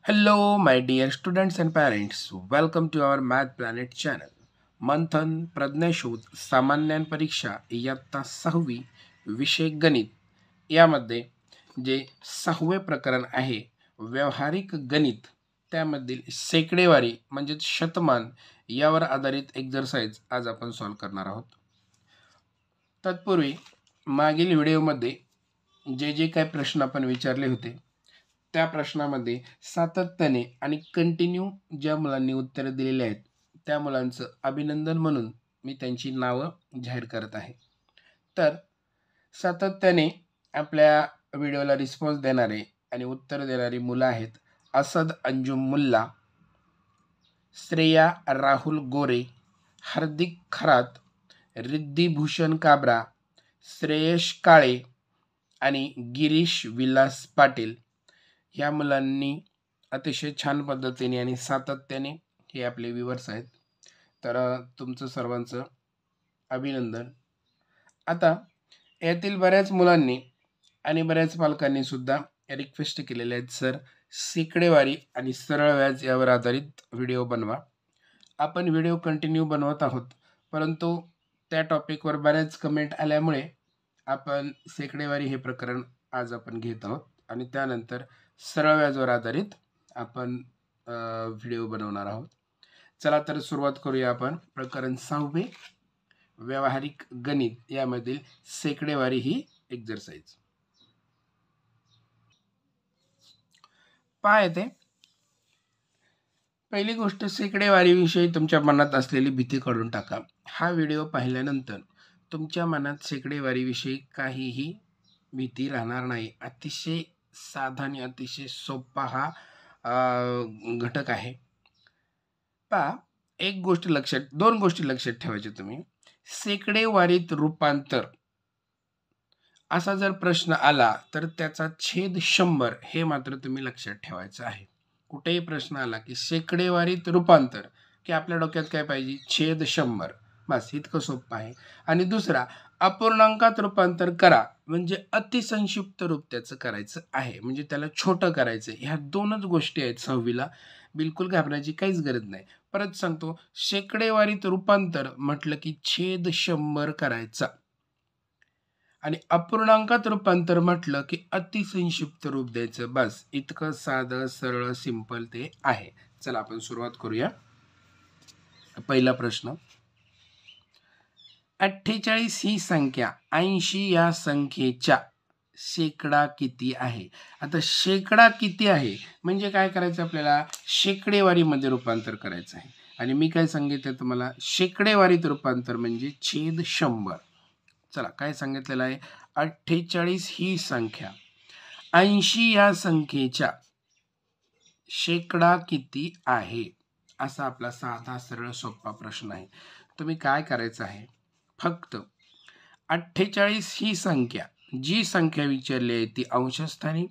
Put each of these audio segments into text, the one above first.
Hello, my dear students and parents. Welcome to our Math Planet channel. मंथन प्रज्ञाशोध सामान्य परीक्षा इयत्ता 6वी विषय गणित यामध्ये जे 6वे प्रकरण आहे व्यावहारिक गणित त्यामधील शेकडेवारी म्हणजे शतमान यावर आधारित एक्झरसाइज आज आपण सॉल्व करणार आहोत. तत्पूर्वी मागील व्हिडिओमध्ये जे काही प्रश्न आपण विचारले होते त्या प्रश्नामध्ये सातत्याने आणि कंटिन्यू ज्या मुलांनी उत्तरे दिलेली आहेत त्या मुलांचं अभिनंदन म्हणून मी त्यांची नावं जाहीर करत आहे. तर सातत्याने आपल्या व्हिडिओला रिस्पॉन्स देणारे आणि उत्तर देणारी मुलं आहेत असद अंजुम मुल्ला, श्रेया राहुल गोरे, हार्दिक खरात, रिद्धिभूषण काबरा, श्रेयश काळे आणि गिरीश विलास पाटील ह्या मुलांनी अतिशय छान पद्धतीने आणि सातत्याने हे आपले व्ह्यूअर्स आहेत. तर तुमचं सर्वांचं अभिनंदन. आता यातील बऱ्याच मुलांनी आणि बऱ्याच पालकांनी सुद्धा रिक्वेस्ट केलेल्या आहेत, सर शेकडेवारी आणि सरळ व्याज यावर आधारित व्हिडिओ बनवा. आपण व्हिडिओ कंटिन्यू बनवत आहोत, परंतु त्या टॉपिकवर बऱ्याच कमेंट आल्यामुळे आपण शेकडेवारी हे प्रकरण आज आपण घेत आहोत आणि त्यानंतर सरळ व्याजावर आधारित आपण व्हिडिओ बनवणार आहोत. चला तर सुरुवात करूया आपण. प्रकरण 6वे व्यावहारिक गणित यामधील शेकडेवारी ही एक्झरसाइज. पाय येते पहिली गोष्ट, शेकडेवारीविषयी तुमच्या मनात असलेली भीती काढून टाका. हा व्हिडिओ पाहिल्यानंतर तुमच्या मनात शेकडेवारीविषयी काहीही भीती राहणार नाही. अतिशय साधा आणि अतिशय सोपा हा घटक आहे. एक गोष्ट लक्षात, दोन गोष्टी लक्षात ठेवायच्या तुम्ही. शेकडेवारीत रूपांतर असा जर प्रश्न आला तर त्याचा छेद 100 हे मात्र तुम्ही लक्षात ठेवायचं आहे. कुठेही प्रश्न आला की शेकडेवारीत रूपांतर की आपल्या डोक्यात काय पाहिजे, छेद 100, बस इतकं सोपं आहे. आणि दुसरा, अपूर्णांकात रूपांतर करा म्हणजे अतिसंक्षिप्त रूप त्याचं करायचं आहे, म्हणजे त्याला छोटं करायचं. ह्या दोनच गोष्टी आहेत 6वीला. बिलकुल घाबरायची काहीच गरज नाही. परत सांगतो, शेकडेवारीत रूपांतर म्हटलं की छेद 100 करायचा आणि अपूर्णांकात रूपांतर म्हटलं की अतिसंक्षिप्त रूप द्यायचं. बस इतकं साधं सरळ सिंपल ते आहे. चला आपण सुरुवात करूया. पहिला प्रश्न, 48 ही संख्या 80 या संख्येच्या शेकडा किती आहे? आता शेकडा किती आहे म्हणजे काय करायचं, आपल्याला शेकडेवारीमध्ये रूपांतर करायचं आहे. आणि मी काय सांगितलं तुम्हाला, शेकडेवारीत रूपांतर म्हणजे छेद 100. चला काय सांगितलेलं आहे, 48 ही संख्या 80 या संख्येच्या शेकडा किती आहे, असा आपला साधा सरळ सोपा प्रश्न आहे. तुम्ही काय करायचं आहे, फक्त 48 ही संख्या, जी संख्या विचारली आहे ती अंशस्थानी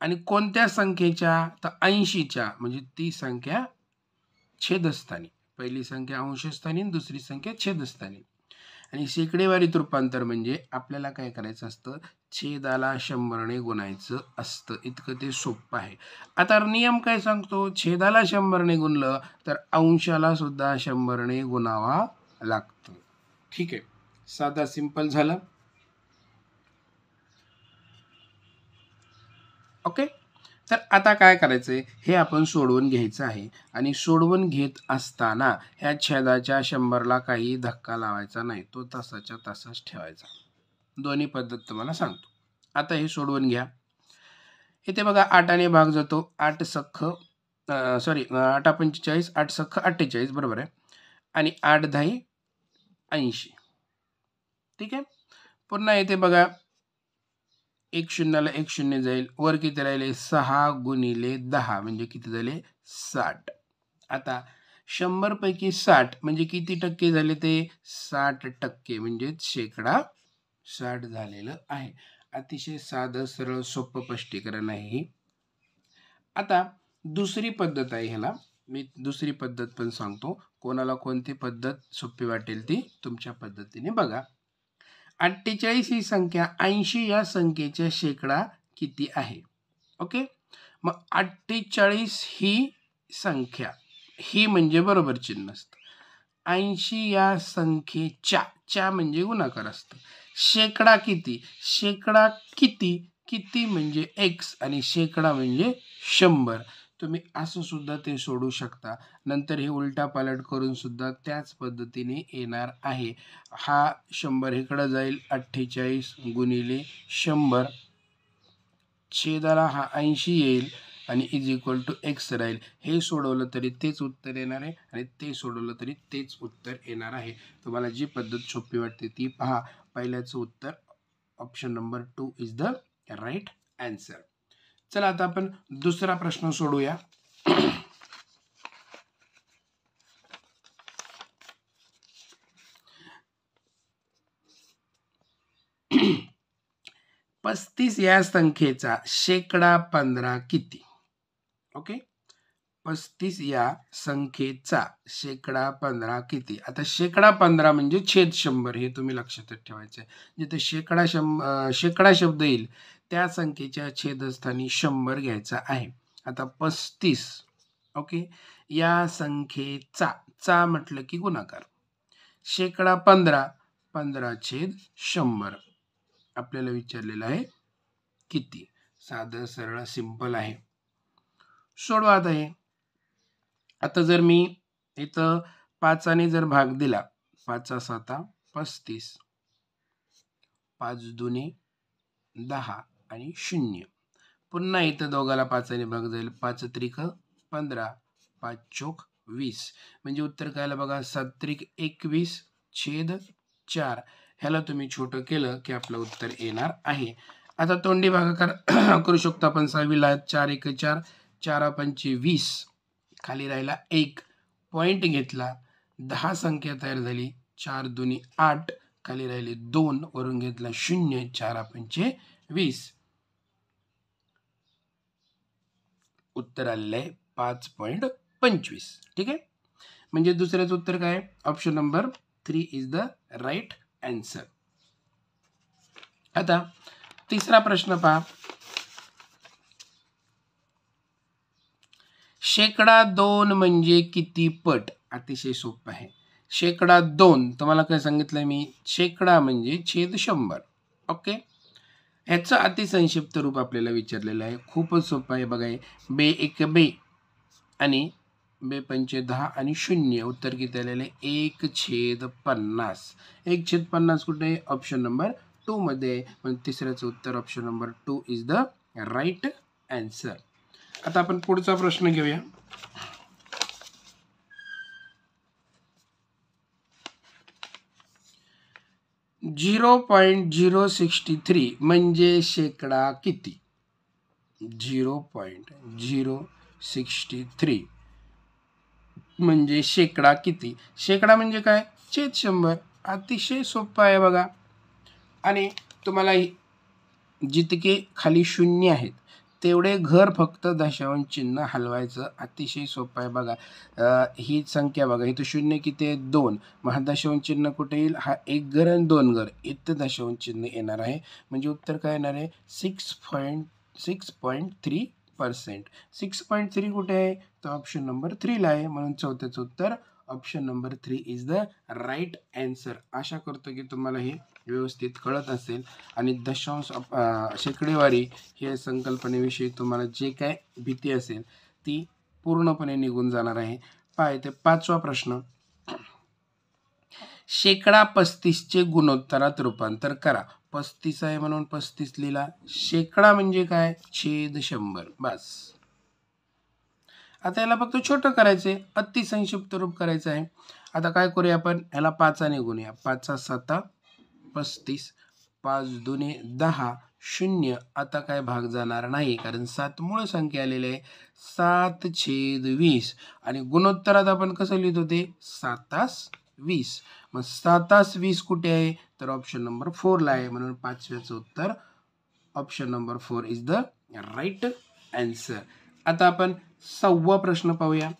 आणि कोणत्या संख्येच्या, तर 80च्या, म्हणजे ती संख्या छेदस्थानी. पहिली संख्या अंशस्थानी आणि दुसरी संख्या छेदस्थानी. आणि शेकडेवारीत रूपांतर म्हणजे आपल्याला काय करायचं असतं, छेदाला 100ने गुणायचं असतं. इतकं ते सोपं आहे. आता नियम काय सांगतो, छेदाला 100ने गुणलं तर अंशाला सुद्धा 100ने गुणावा लागतं. ठीक आहे, साधा सिंपल झालं. ओके. तर आता काय करायचंय, हे आपण सोडवून घ्यायचं आहे. आणि सोडवून घेत असताना ह्या छेदाच्या 100ला काही धक्का लावायचा नाही, तो तसाच्या तसाच ठेवायचा. दोन्ही पद्धत तुम्हाला सांगतो. आता हे सोडवून घ्या. इथे बघा 8ने भाग जातो, 8 सख्ख 8 45, 8 सख्ख 48, बरोबर आहे. आणि 8 10 80. ठीक आहे. पुन्हा येते बघा, 1 शून्याला 1 शून्य जाईल. वर किती राहिले, 6 गुणिले 10 म्हणजे किती झाले, 60. आता 100 पैकी 60 म्हणजे किती टक्के झाले, ते 60% म्हणजे शेकडा 60 झालेलं आहे. अतिशय साधं सरळ सोपं स्पष्टीकरण आहे. आता दुसरी पद्धत आहे, ह्याला मी दुसरी पद्धत पण सांगतो. कोणाला कोणती पद्धत सोपी वाटेल ती तुमच्या पद्धतीने बघा. 48 ही संख्या 80 या संख्येच्या शेकडा किती आहे. ओके. मग 48 ही संख्या, ही म्हणजे बरोबर चिन्ह असतं. 80 या संख्येच्या म्हणजे गुणाकार असतं. शेकडा किती, शेकडा किती, किती म्हणजे x आणि शेकडा म्हणजे 100. तुम्ही असं सुद्धा ते सोडू शकता. नंतर हे उलटा पालट करून सुद्धा त्याच पद्धतीने येणार आहे. हा 100 इकडं जाईल, 48 गुणिले 100 छेदाला हा 80 येईल आणि इज इक्वल टू एक्स राहील. हे सोडवलं तरी तेच उत्तर येणार आहे आणि ते सोडवलं तरी तेच उत्तर येणार आहे. तुम्हाला जी पद्धत सोपी वाटते ती पहा. पहिल्याचं उत्तर option number 2 is the right answer. चला आता आपण दुसरा प्रश्न सोडूया. पस्तीस या संख्येचा शेकडा 15 किती? ओके, 35 या संख्येचा शेकडा 15 किती? आता शेकडा 15 म्हणजे छेद 100 हे तुम्ही लक्षात ठेवायचं आहे. जिथे शेकडा शब्द येईल त्या संख्येच्या छेदस्थानी 100 घ्यायचा आहे. आता 35 ओके, या संख्येचा चा म्हटलं की गुणाकार. शेकडा 15 15 छेद 100 आपल्याला विचारलेलं आहे किती? साधं सरळ सिंपल आहे. सोडवा आता हे. आता जर मी इथं 5 ने जर भाग दिला, 5 7 35, 5 दुने 10 आणि 0. पुन्हा इथं दोघाला 5 ने भाग जाईल, 5 त्रिक 15, 5 चोक 20. म्हणजे उत्तर काय आलं बघा, 7 त्रिक 21 छेद 4. ह्याला तुम्ही छोटं केलं की आपलं उत्तर येणार आहे. आता तोंडी भागाकार करू शकतो आपण. 6 ला 4 1 4, 4 5 20, खाली राहिला 1 पॉइंट घेतला, 10 संख्या तयार झाली. 4 दुनी 8, खाली राहिले 2, वरून घेतला 0, 4 5 20. उत्तर आलेलं आहे 5.25. ठीक आहे, म्हणजे दुसऱ्याचं उत्तर काय? Option number 3 is the right answer. आता तिसरा प्रश्न पहा. शेकडा 2 म्हणजे किती पट? अतिशय सोपं आहे. शेकडा 2 तुम्हाला काय सांगितलं मी? शेकडा म्हणजे छेद 100. ओके, ह्याचं अतिसंक्षिप्त रूप आपल्याला विचारलेलं आहे. खूपच सोपं आहे बघा. बे 1 बे आणि बे 5 10 आणि 0. उत्तर किती आलेलं आहे? 1/50. 1/50 कुठे आहे? ऑप्शन नंबर 2 मध्ये. पण तिसऱ्याचं उत्तर option number 2 is the right answer. आता आपण पुढचा प्रश्न घेऊया. .063 म्हणजे शेकडा किती? 0.063 म्हणजे शेकडा किती? शेकडा म्हणजे काय? छेद 100. अतिशय सोपं आहे बघा. आणि तुम्हाला जितके खाली शून्य आहेत तेवढे घर फक्त दशांश चिन्ह हलवायचं. अतिशय सोपं आहे बघा. ही संख्या बघा, इथं शून्य किती आहे? 2. मग हा दशांश चिन्ह कुठे येईल? हा 1 घर आणि 2 घर इथं दशांश चिन्ह येणार आहे. म्हणजे उत्तर काय येणार आहे? 6.3%. 6.3 कुठे आहे? तर ऑप्शन नंबर 3 ला आहे. म्हणून चौथ्याचं उत्तर option number 3 is the right answer. आशा करतो की तुम्हाला हे व्यवस्थित कळत असेल आणि दशांश शेकडेवारी हे संकल्पनेविषयी तुम्हाला जे काय भीती असेल ती पूर्णपणे निघून जाणार आहे. पाय ते 5वा प्रश्न. शेकडा 35चे गुणोत्तरात रूपांतर करा. 35 आहे म्हणून 35 लिहिला. शेकडा म्हणजे काय? छेद 100. बस. आता याला फक्त छोटं करायचंय, अतिसंक्षिप्त रूप करायचं आहे. आता काय करूया आपण? ह्याला 5 ने गुणूया. 5 7 35, 5 दुने 10, 0. आता काय भाग जाणार नाही कारण 7 मूळ संख्या आलेली आहे. 7/20 आणि गुणोत्तरात आपण कसं लिहित होते? 7/20. मग 7/20 कुठे आहे? तर ऑप्शन नंबर 4 ला आहे. म्हणून 5व्याचं उत्तर option number 4 is the right answer. आता आपण 6वा प्रश्न पाहूया.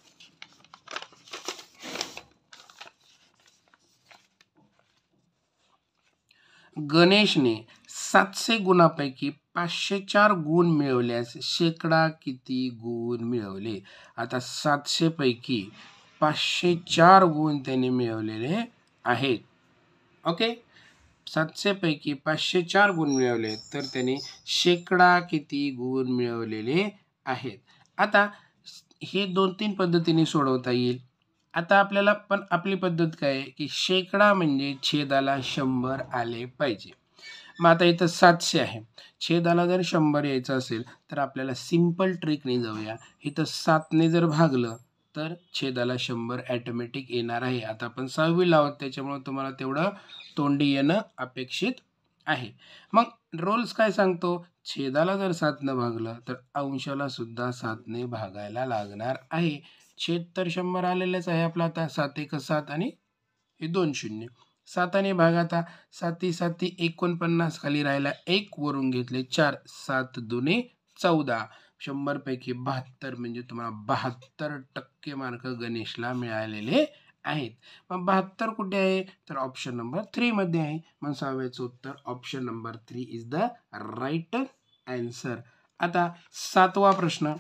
गणेशने 700 गुणापैकी 504 गुण मिळवल्यास शेकडा किती गुण मिळवले? आता 700 पैकी 504 गुण त्यांनी मिळवलेले आहेत. ओके, 700 पैकी 504 गुण मिळवले तर त्यांनी शेकडा किती गुण मिळवलेले आहेत. आता हे 2-3 पद्धतीने सोडवता येईल. आता आपल्याला पण आपली पद्धत काय आहे की शेकडा म्हणजे छेदाला 100 आले पाहिजे. मग आता इथं 700 आहे, छेदाला जर 100 यायचं असेल तर आपल्याला सिंपल ट्रिकने जाऊया. इथं 7ने जर भागलं तर छेदाला 100 ॲटोमॅटिक येणार आहे. आता आपण 6वी लावत त्याच्यामुळे तुम्हाला तेवढं तोंडी येणं अपेक्षित आहे. मग रूल्स काय सांगतो, छेदाला जर 7ने भागलं तर अंशाला सुद्धा 7ने भागायला लागणार आहे. छेद तर 100 आलेलेच आहे आपला. आता 7 1 7 आणि हे 2 शून्य. 7ने भाग, आता 7 7 49 खाली राहिला 1 वरून घेतले 4, 7 2 14. 100 पैकी 72 म्हणजे तुम्हाला 72% मार्क गणेशला मिळालेले आहेत. मग 72 कुठे आहे तर ऑप्शन नंबर 3 मध्ये आहे. मग 6व्याचं उत्तर option number 3 is the right answer. आता 7वा प्रश्न,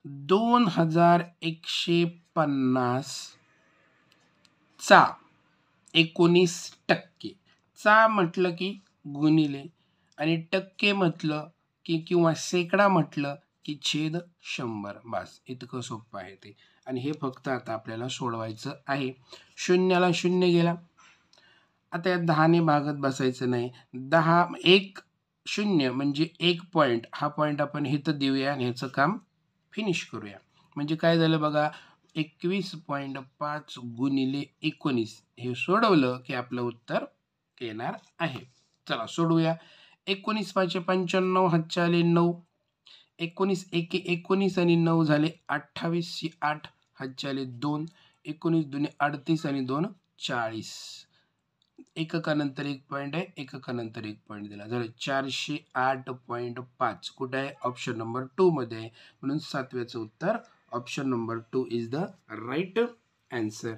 2150 चा 19% चा म्हटलं की गुणिले आणि टक्के म्हटलं की किंवा शेकडा म्हटलं की छेद 100. बस इतकं सोपं आहे ते. आणि हे फक्त आता आपल्याला सोडवायचं आहे. शून्याला 0 गेला. आता या 10ने भागत बसायचं नाही. 10 1 0 म्हणजे 1 पॉईंट, हा पॉईंट आपण इथं देऊया आणि ह्याचं काम फिनिश करूया. म्हणजे काय झालं बघा, 21.5 गुणिले 19 हे सोडवलं की आपलं उत्तर येणार आहे. चला सोडवूया. 19 5 95, हातच्या आले 9. 19 1 19 आणि 9 झाले 28, 8 हातच्या आले 2. 19 2 38 आणि 2 40. एककानंतर 1 पॉईंट आहे, एककानंतर 1 पॉईंट दिला, झालं 408.5. कुठे आहे ऑप्शन नंबर 2 मध्ये आहे. म्हणून 7व्याचं उत्तर option number 2 is the right answer.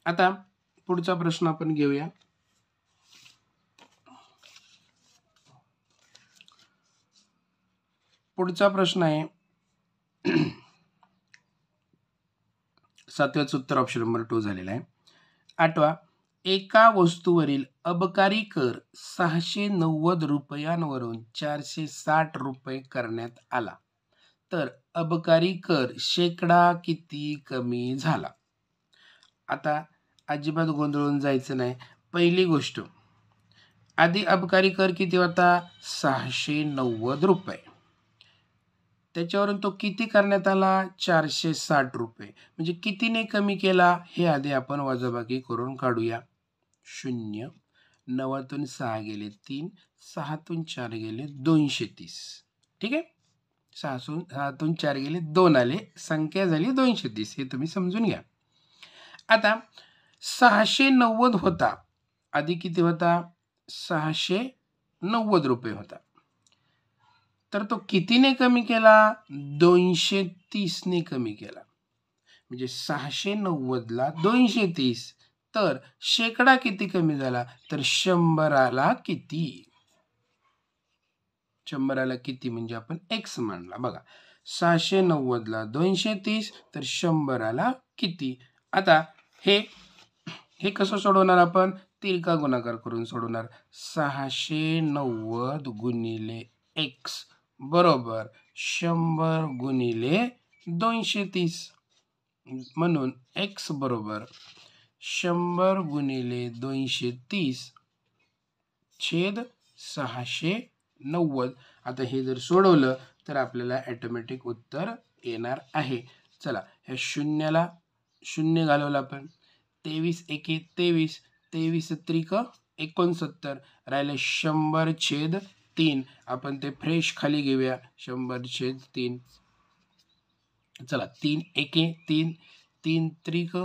आता पुढचा प्रश्न आपण घेऊया. पुढचा प्रश्न आहे 7व्याचं उत्तर ऑप्शन नंबर 2 झालेला आहे. 8वा, एका वस्तूवरील अबकारी कर 690 रुपयांवरून 460 रुपये करण्यात आला तर अबकारी कर शेकडा किती कमी झाला? आता अजिबात गोंधळून जायचं नाही. पहिली गोष्ट, आधी अबकारी कर किती होता 690 रुपये, त्याच्यावरून तो किती करण्यात आला 460 रुपये, म्हणजे कितीने कमी केला हे आधी आपण वजाबाकी करून काढूया. 0 9तून 6 गेले 3, 6तून 4 गेले 230. ठीक आहे, 6तून 4 गेले 2 आले, संख्या झाली 230. हे तुम्ही समजून घ्या. आता 690 होता, आधी किती होता 690 रुपये होता, तर तो कितीने कमी केला 230ने कमी केला. म्हणजे 690ला 230, तर शेकडा किती कमी झाला तर 100ला किती, 100ला किती म्हणजे आपण x मानला. बघा 690ला 230 तर 100ला किती. आता हे कसं सोडवणार आपण, तिरका गुणाकार करून सोडवणार. 690 गुणिले x बरोबर 100 गुणिले 230, म्हणून x बरोबर 100 गुणिले 230 छेद 690. आता हे जर सोडवलं तर आपल्याला ॲटोमॅटिक उत्तर येणार आहे. चला ह्या शून्याला 0 घालवलं आपण. 23 1 23, 23 त्रिक 69, राहिले 100 छेद 3. आपण ते फ्रेश खाली घेऊया. 100 छेद 3. चला 3 1 3, 3 त्रिक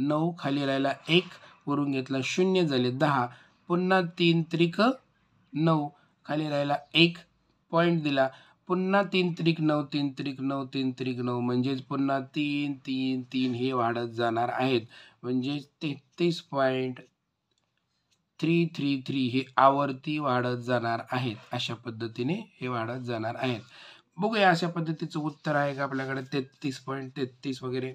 9, खाली राहिला 1 वरून घेतला 0 झाले 10. पुन्हा 3 त्रिक 9, खाली राहिला 1 पॉईंट दिला. पुन्हा 3 त्रिक 9, 3 त्रिक 9, 3 त्रिक 9, म्हणजेच पुन्हा 3 3 3 हे वाढत जाणार आहेत. म्हणजे 33 333 हे आवर्ती वाढत जाणार आहेत. अशा पद्धतीने हे वाढत जाणार आहेत. बघूया अशा पद्धतीचं उत्तर आहे का आपल्याकडे 33.33 वगैरे.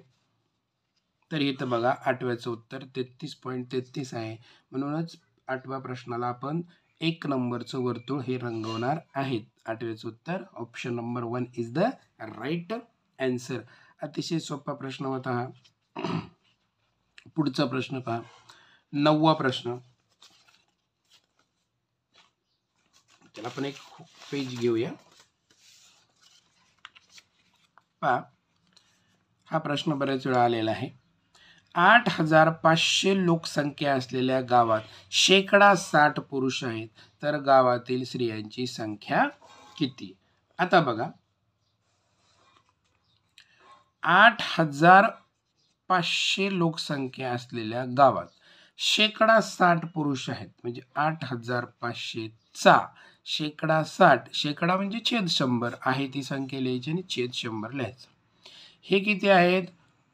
तर इथं बघा 8व्याचं उत्तर 33.33 आहे. म्हणूनच 8व्या प्रश्नाला आपण 1 नंबरचं वर्तुळ हे रंगवणार आहेत. 8व्याचं उत्तर option number 1 is the right answer. अतिशय सोपा प्रश्न होता हा. पुढचा प्रश्न पहा, 9वा प्रश्न. त्याला आपण एक पेज घेऊया. पहा, हा प्रश्न बऱ्याच वेळा आलेला आहे. 8,500 लोकसंख्या असलेल्या गावात 60% पुरुष आहेत, तर गावातील स्त्रियांची संख्या किती? आता बघा, 8,500 लोकसंख्या असलेल्या गावात 60% पुरुष आहेत, म्हणजे 8,500 चा 60%, शेकडा म्हणजे छेद 100 आहे ती संख्या लिहायची आणि छेद 100 लिहायचं. हे किती आहेत?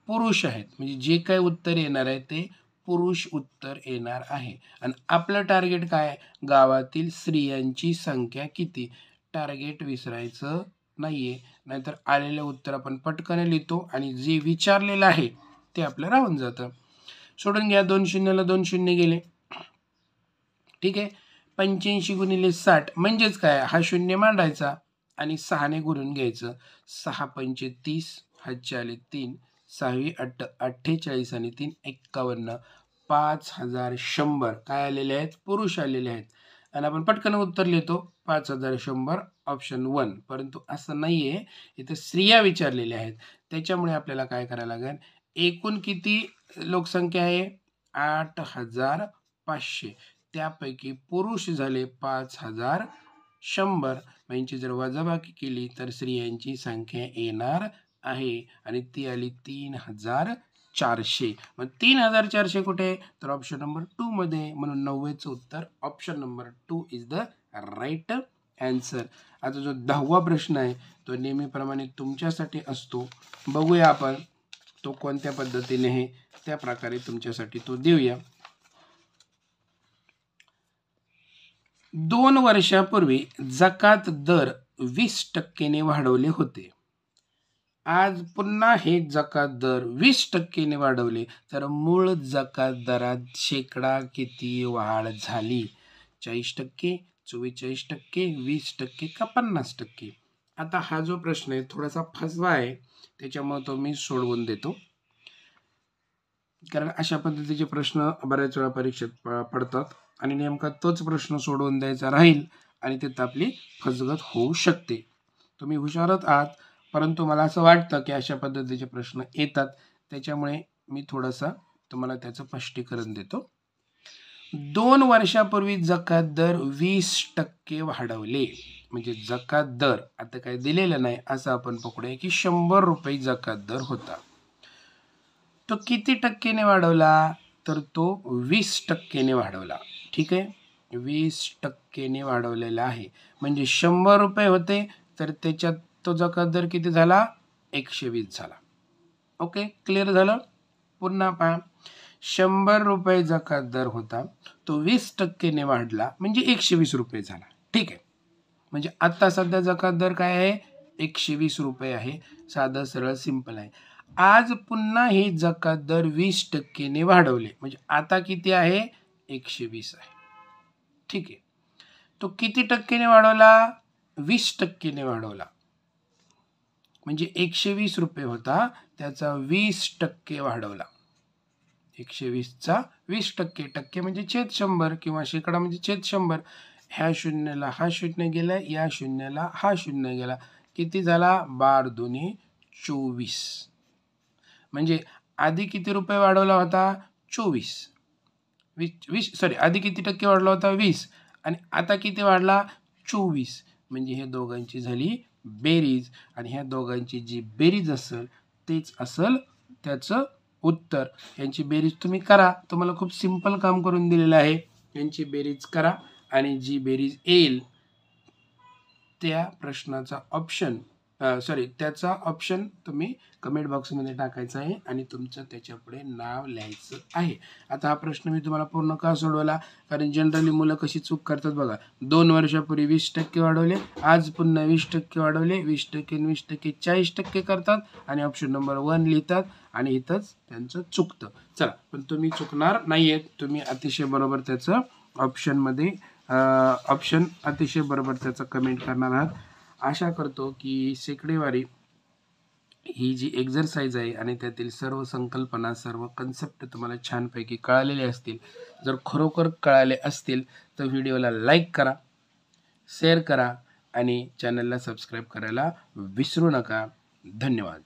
पुरुष आहेत, म्हणजे जे काही उत्तर येणार आहे ते पुरुष उत्तर येणार आहे. आणि आपलं टार्गेट काय? गावातील स्त्रियांची संख्या किती. टार्गेट विसरायचं नाहीये, नाहीतर आलेलं उत्तर आपण पटकन लिहितो आणि जे विचारलेलं आहे ते आपलं राहून जातं. सोडून घ्या, 2 शून्याला 2 शून्य गेले. ठीक आहे. 85 गुणिले 60 म्हणजेच काय? हा शून्य मांडायचा आणि 6 ने गुणून घ्यायचं. 6 पंचे 30, हातचे आले 3, 6 8 48 आणि 3 51. 5100 काय आलेले आहेत? पुरुष आलेले आहेत. आणि आपण पटकन उत्तर लिहितो 5100 ऑप्शन 1. परंतु असं नाहीये, इथे स्त्रिया विचारलेल्या आहेत. त्याच्यामुळे आपल्याला काय करायला लागेल? एकूण किती लोकसंख्या आहे? 8,500. त्यापैकी पुरुष झाले 5,100. यांची जर वजाबाकी केली तर स्त्रियांची संख्या येणार आहे आणि ती आली 3,400. मग 3,400 कुठे? तर ऑप्शन नंबर 2 मध्ये. म्हणून 9वेचं उत्तर option number 2 is the right answer. आता जो 10वा प्रश्न आहे तो नेहमीप्रमाणे तुमच्यासाठी असतो. बघूया आपण तो कोणत्या पद्धतीने आहे, त्या प्रकारे तुमच्यासाठी तो देऊया. 2 वर्षापूर्वी जकात दर 20% ने वाढवले होते. आज पुन्हा हे जकात दर 20% ने वाढवले, तर मूळ जकात दरात शेकडा किती वाढ झाली? 40%, 44%, 20% का 50%? आता हा जो प्रश्न आहे थोडासा फसवा आहे, त्याच्यामुळे तो मी सोडवून देतो. कारण अशा पद्धतीचे प्रश्न बऱ्याच वेळा परीक्षेत पडतात आणि नेमका तोच प्रश्न सोडवून द्यायचा राहील आणि तिथं आपली फसगत होऊ शकते. तुम्ही हुशारच आहात, परंतु मला असं वाटतं की अशा पद्धतीचे प्रश्न येतात, त्याच्यामुळे मी थोडासा तुम्हाला त्याचं स्पष्टीकरण देतो. 2 वर्षापूर्वी जकात दर 20% वाढवले, म्हणजे जकात दर आता काय दिलेलं नाही, असं आपण पकडूया की 100 रुपये जकात दर होता. तो किती टक्केने वाढवला? तर तो 20% ने वाढवला. ठीक आहे, 20% वाढवलेला आहे. म्हणजे 100 रुपये होते, तर त्याच्यात तो जकात दर किती झाला? 120 झाला. ओके, क्लिअर झालं? पुन्हा पहा, 100 रुपये जकात दर होता, तो 20% वाढला, म्हणजे 120 रुपये झाला. ठीक आहे, म्हणजे आता सध्या जकात दर काय आहे? 120 रुपये आहे. साधं सरळ सिंपल आहे. आज पुन्हा हे जकात दर 20% वाढवले, म्हणजे आता किती आहे? 120 आहे. ठीक आहे, तो किती टक्केने वाढवला? 20% वाढवला. म्हणजे 120 रुपये होता, त्याचा 20% वाढवला. 120चा 20%, टक्के म्हणजे छेद 100 किंवा शेकडा म्हणजे छेद 100. ह्या शून्याला हा शून्य गेला, या शून्याला हा शून्य गेला. किती झाला? 12 दुनी 24. म्हणजे आधी किती रुपये वाढवला होता? 24. आधी किती टक्के वाढला होता? 20. आणि आता किती वाढला? 24. म्हणजे हे दोघांची झाली बेरीज आणि ह्या दोघांची जी बेरीज असेल तेच असेल त्याचं उत्तर. यांची बेरीज तुम्ही करा. तुम्हाला खूप सिंपल काम करून दिलेलं आहे. यांची बेरीज करा आणि जी बेरीज येईल त्या प्रश्नाचा ऑप्शन सॉरी त्याचा ऑप्शन तुम्ही कमेंट बॉक्समध्ये टाकायचा आहे आणि तुमचं त्याच्यापुढे नाव लिहायचं आहे. आता हा प्रश्न मी तुम्हाला पूर्ण का सोडवला, कारण जनरली मुलं कशी चूक करतात बघा. 2 वर्षापूर्वी 20% वाढवले, आज पुन्हा 20% वाढवले, 20% आणि 20% 40% करतात आणि ऑप्शन नंबर 1 लिहितात आणि इथंच त्यांचं चुकतं. चला, पण तुम्ही चुकणार नाही आहेत. तुम्ही अतिशय बरोबर त्याचं ऑप्शन अतिशय बरोबर त्याचं कमेंट करणार आहात. आशा करतो की शेकडेवारी ही जी एक्झरसाइज आहे आणि त्यातील सर्व संकल्पना, सर्व कन्सेप्ट तुम्हाला छानपैकी कळालेले असतील. जर खरोखर कळाले असतील तर व्हिडिओला लाईक करा, शेअर करा आणि चॅनलला सबस्क्राईब करायला विसरू नका. धन्यवाद.